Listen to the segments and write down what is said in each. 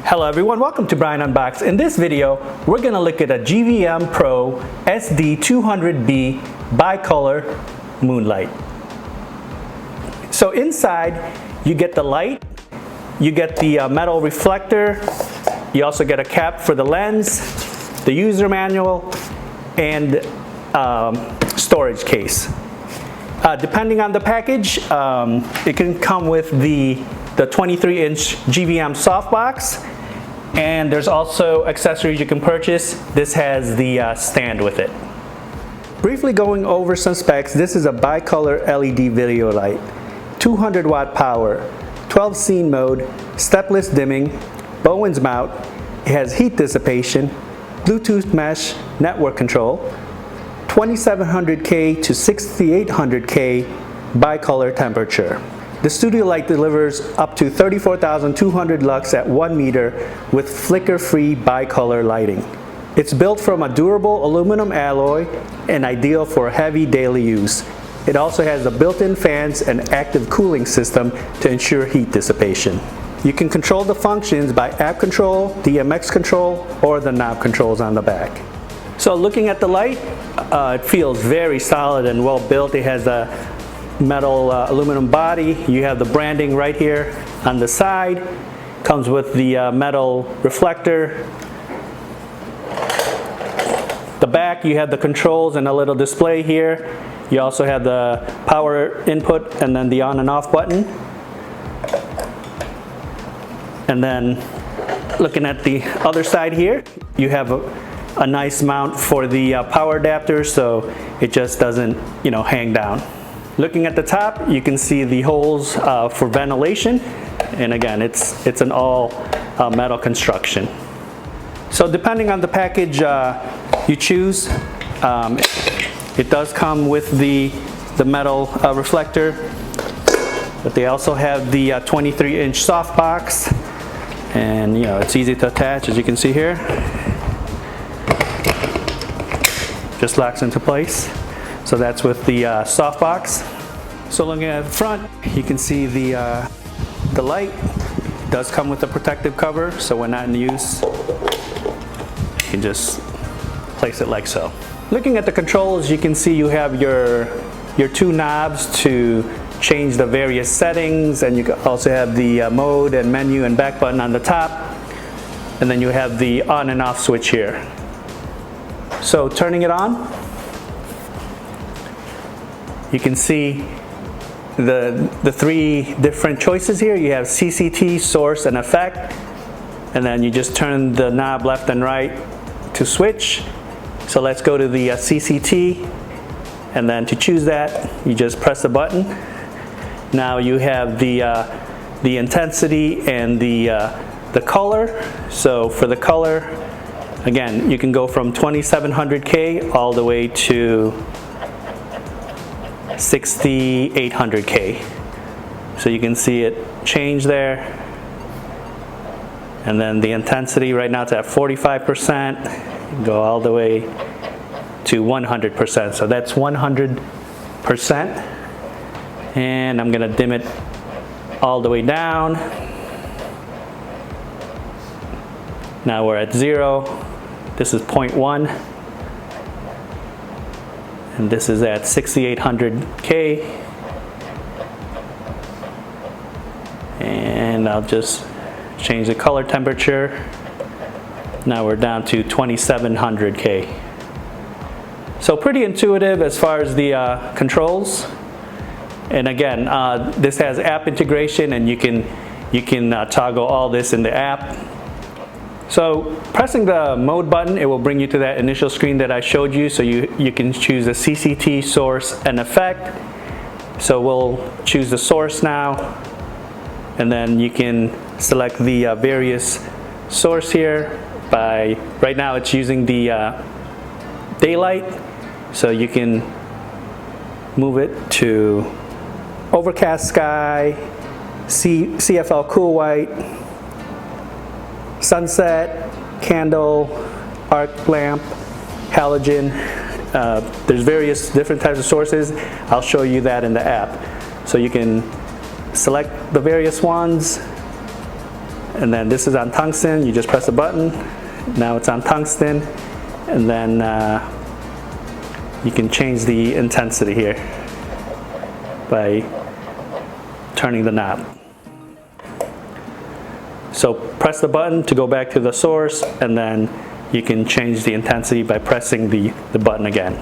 Hello everyone, welcome to Brian Unboxed. In this video, we're going to look at a GVM Pro SD200B bicolor moonlight. So inside, you get the light, you get the metal reflector, you also get a cap for the lens, the user manual, and storage case. Depending on the package, it can come with the 23-inch GVM softbox, and there's also accessories you can purchase. This has the stand with it. Briefly going over some specs, this is a bicolor LED video light, 200 watt power, 12 scene mode, stepless dimming, Bowens mount. It has heat dissipation, Bluetooth mesh network control, 2700K to 6800K bicolor temperature. The studio light delivers up to 34,200 lux at 1 meter with flicker-free bicolor lighting. It's built from a durable aluminum alloy and ideal for heavy daily use. It also has the built-in fans and active cooling system to ensure heat dissipation. You can control the functions by app control, DMX control, or the knob controls on the back. So looking at the light, it feels very solid and well built. It has a metal aluminum body. You have the branding right here on the side. Comes with the metal reflector. The back, you have the controls and a little display here. You also have the power input and then the on and off button. And then looking at the other side here, you have a nice mount for the power adapter, so it just doesn't, hang down. Looking at the top, you can see the holes for ventilation, and again, it's an all metal construction. So depending on the package you choose, it does come with the metal reflector, but they also have the 23-inch softbox, and it's easy to attach, as you can see here. Just locks into place. So that's with the softbox. So looking at the front, you can see the light. It does come with a protective cover, so when not in use, you can just place it like so. Looking at the controls, you can see you have your two knobs to change the various settings, and you also have the mode and menu and back button on the top, and then you have the on and off switch here. So turning it on, you can see the three different choices here. You have CCT, source, and effect, and then you just turn the knob left and right to switch. So let's go to the CCT, and then to choose that, you just press the button. Now you have the intensity and the color. So for the color, again, you can go from 2700K all the way to 6800K. So you can see it change there. And then the intensity right now it's at 45%. You can go all the way to 100%. So that's 100%. And I'm gonna dim it all the way down. Now we're at 0. This is 0.1. And this is at 6800K. And I'll just change the color temperature. Now we're down to 2700K. So pretty intuitive as far as the controls. And again, this has app integration, and you can toggle all this in the app. So pressing the mode button, it will bring you to that initial screen that I showed you. So you can choose the CCT, source, and effect. So we'll choose the source now, and then you can select the various source here. Right now it's using the daylight, so you can move it to overcast sky, CFL cool white, sunset, candle, arc lamp, halogen, There's various different types of sources. I'll show you that in the app. So you can select the various ones, and then this is on tungsten. You just press a button. Now it's on tungsten, and then you can change the intensity here by turning the knob. So press the button to go back to the source, and then you can change the intensity by pressing the button again.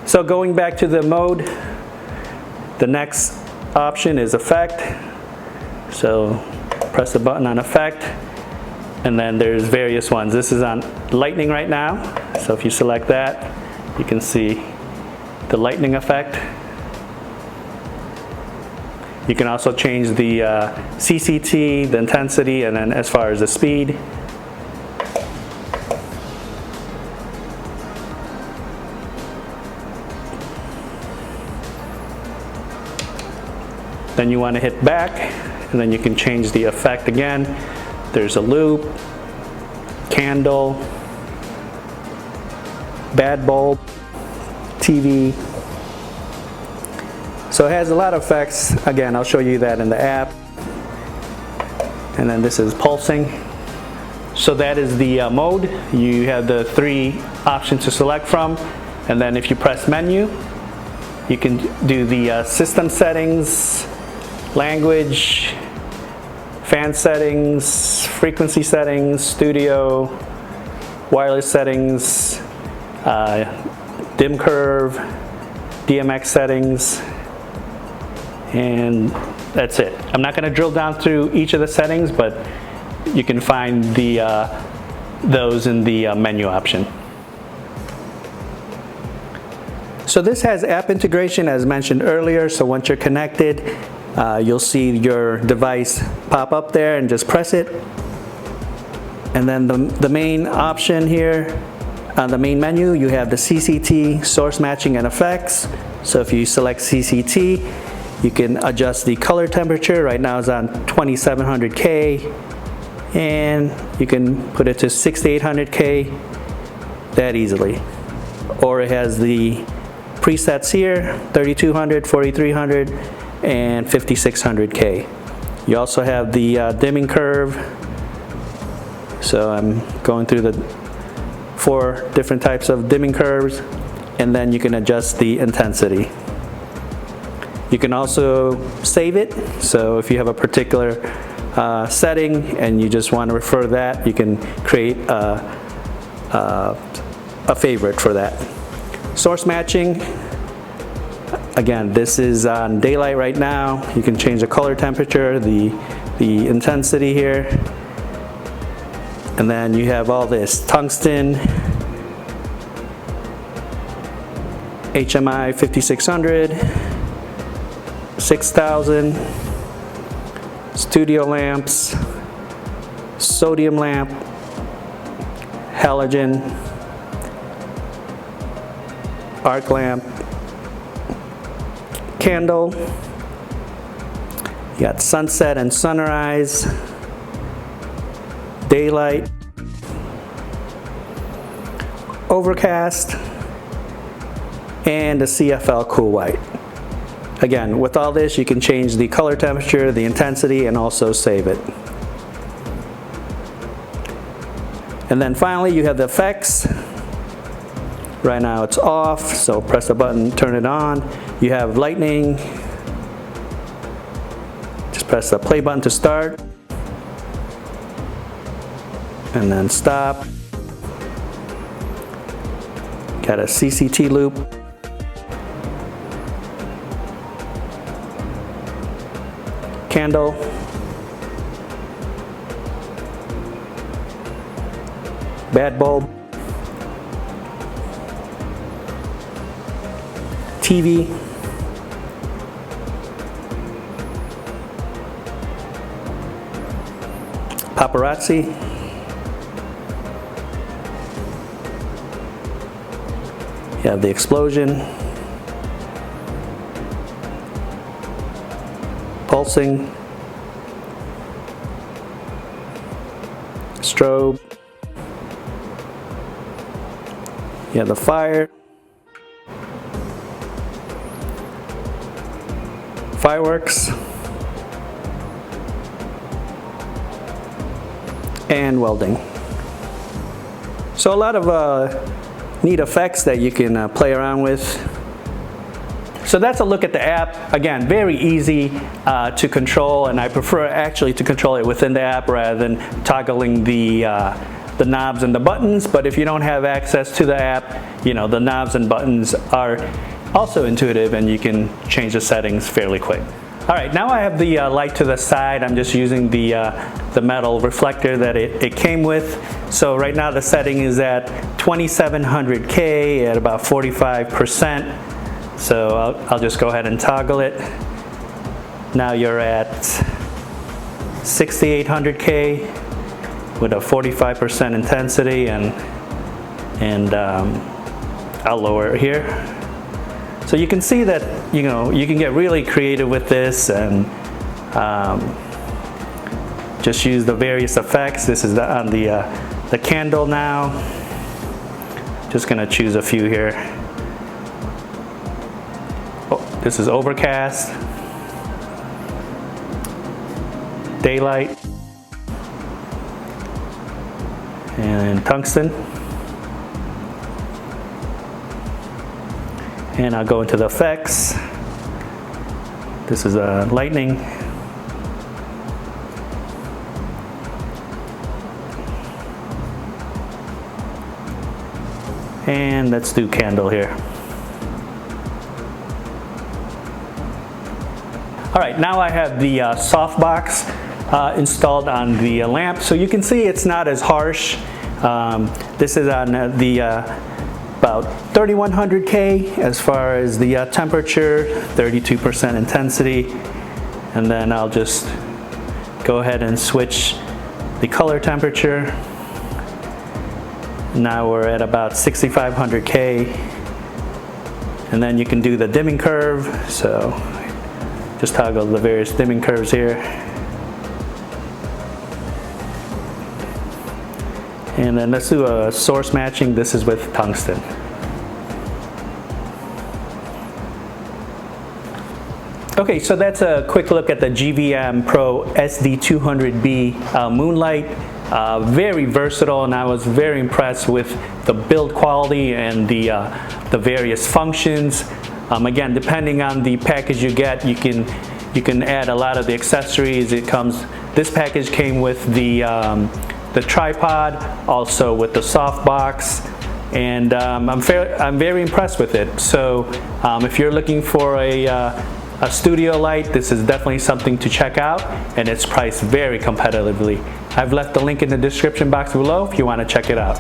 So going back to the mode, the next option is effect. So press the button on effect, and then there's various ones. This is on lightning right now. So if you select that, you can see the lightning effect. You can also change the CCT, the intensity, and then as far as the speed. Then you want to hit back, and then you can change the effect again. There's a loop, candle, bad bulb, TV. So it has a lot of effects. Again, I'll show you that in the app. And then this is pulsing. So that is the mode. You have the 3 options to select from. And then if you press menu, you can do the system settings, language, fan settings, frequency settings, studio, wireless settings, dim curve, DMX settings, and that's it. I'm not going to drill down through each of the settings, but you can find those in the menu option. So this has app integration as mentioned earlier. So once you're connected, you'll see your device pop up there, and just press it. And then the main option here, on the main menu, you have the CCT, source matching and effects. So if you select CCT, you can adjust the color temperature. Right now it's on 2700K, and you can put it to 6800K that easily. Or it has the presets here, 3200, 4300, and 5600K. You also have the dimming curve. So I'm going through the 4 different types of dimming curves, and then you can adjust the intensity. You can also save it. So if you have a particular setting and you just want to refer to that, you can create a favorite for that. Source matching. Again, this is on daylight right now. You can change the color temperature, the intensity here. And then you have all this tungsten, HMI 5600, 6000, studio lamps, sodium lamp, halogen, arc lamp, candle. You got sunset and sunrise, daylight, overcast, and the CFL cool white. Again, with all this, you can change the color temperature, the intensity, and also save it. And then finally, you have the effects. Right now it's off, so press the button, turn it on. You have lightning. Just press the play button to start. And then stop. Got a CCT loop. Candle. Bad bulb. TV. Paparazzi. You have the explosion. Pulsing. Strobe. You have the fire. fireworks, and welding. So a lot of neat effects that you can play around with. So that's a look at the app. Again, very easy to control, and I prefer actually to control it within the app rather than toggling the knobs and the buttons. But if you don't have access to the app, you know, the knobs and buttons are also intuitive and you can change the settings fairly quick. All right, now I have the light to the side. I'm just using the metal reflector that it came with. So right now the setting is at 2700K at about 45%. So I'll just go ahead and toggle it. Now you're at 6800K with a 45% intensity, and I'll lower it here. So you can see that, you know, you can get really creative with this and just use the various effects. This is on the candle now. Just gonna choose a few here. Oh, this is overcast, daylight, and tungsten. And I'll go into the effects. This is lightning. And let's do candle here. All right, now I have the softbox installed on the lamp. So you can see it's not as harsh. This is on the about 3100K as far as the temperature, 32% intensity. And then I'll just go ahead and switch the color temperature. Now we're at about 6500K. And then you can do the dimming curve. So just toggle the various dimming curves here. And then let's do a source matching. This is with tungsten. Okay, so that's a quick look at the GVM Pro SD200B Moonlight. Very versatile, and I was very impressed with the build quality and the various functions. Again, depending on the package you get, you can add a lot of the accessories. This package came with the tripod, also with the soft box, and I'm very impressed with it. So if you're looking for a studio light, this is definitely something to check out, and it's priced very competitively. I've left the link in the description box below if you want to check it out.